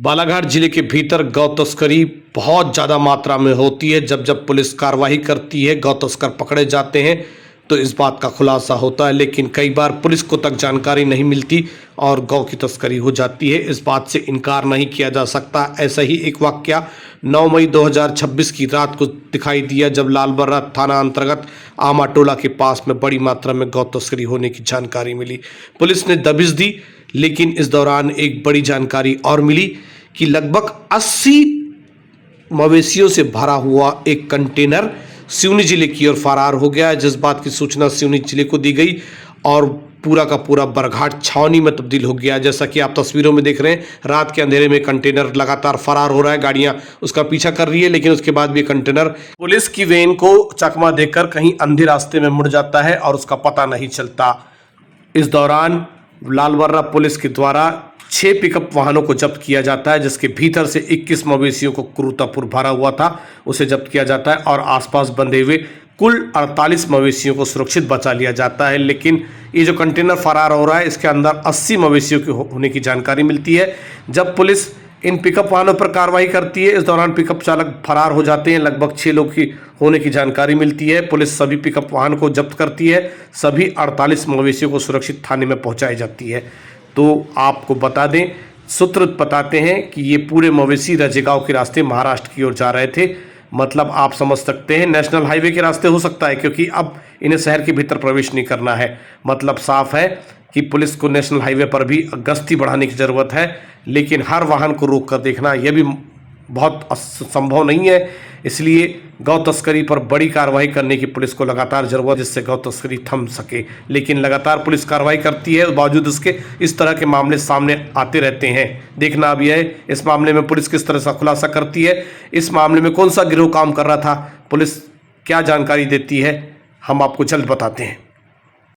बालाघाट जिले के भीतर गौ तस्करी बहुत ज़्यादा मात्रा में होती है। जब जब पुलिस कार्रवाई करती है, गौ तस्कर पकड़े जाते हैं तो इस बात का खुलासा होता है, लेकिन कई बार पुलिस को तक जानकारी नहीं मिलती और गौ की तस्करी हो जाती है। इस बात से इनकार नहीं किया जा सकता। ऐसा ही एक वाकया 9 मई 2026 की रात को दिखाई दिया, जब लालबर्रा थाना अंतर्गत आमाटोला के पास में बड़ी मात्रा में गौ तस्करी होने की जानकारी मिली। पुलिस ने दबिश दी, लेकिन इस दौरान एक बड़ी जानकारी और मिली कि लगभग 80 मवेशियों से भरा हुआ एक कंटेनर सिवनी जिले की ओर फरार हो गया। जिस बात की सूचना सिवनी जिले को दी गई और पूरा का पूरा बरघाट छावनी में तब्दील हो गया। जैसा कि आप तस्वीरों में देख रहे हैं, रात के अंधेरे में कंटेनर लगातार फरार हो रहा है, गाड़ियां उसका पीछा कर रही है, लेकिन उसके बाद भी कंटेनर पुलिस की वेन को चकमा देकर कहीं अंधे रास्ते में मुड़ जाता है और उसका पता नहीं चलता। इस दौरान लालबर्रा पुलिस के द्वारा 6 पिकअप वाहनों को जब्त किया जाता है, जिसके भीतर से 21 मवेशियों को क्रूरतापूर्व भरा हुआ था, उसे जब्त किया जाता है और आसपास बंधे हुए कुल 48 मवेशियों को सुरक्षित बचा लिया जाता है। लेकिन ये जो कंटेनर फरार हो रहा है, इसके अंदर 80 मवेशियों के होने की जानकारी मिलती है। जब पुलिस इन पिकअप वाहनों पर कार्रवाई करती है, इस दौरान पिकअप चालक फरार हो जाते हैं। लगभग 6 लोग की होने की जानकारी मिलती है। पुलिस सभी पिकअप वाहन को जब्त करती है। सभी 48 मवेशियों को सुरक्षित थाने में पहुंचाई जाती है। तो आपको बता दें, सूत्र बताते हैं कि ये पूरे मवेशी रजेगांव के रास्ते महाराष्ट्र की ओर जा रहे थे। मतलब आप समझ सकते हैं, नेशनल हाईवे के रास्ते हो सकता है, क्योंकि अब इन्हें शहर के भीतर प्रवेश नहीं करना है। मतलब साफ है कि पुलिस को नेशनल हाईवे पर भी गश्ती बढ़ाने की ज़रूरत है, लेकिन हर वाहन को रोक कर देखना यह भी बहुत संभव नहीं है। इसलिए गौ तस्करी पर बड़ी कार्रवाई करने की पुलिस को लगातार जरूरत है, जिससे गौ तस्करी थम सके। लेकिन लगातार पुलिस कार्रवाई करती है, बावजूद उसके इस तरह के मामले सामने आते रहते हैं। देखना अब यह है इस मामले में पुलिस किस तरह से खुलासा करती है, इस मामले में कौन सा गिरोह काम कर रहा था, पुलिस क्या जानकारी देती है, हम आपको जल्द बताते हैं।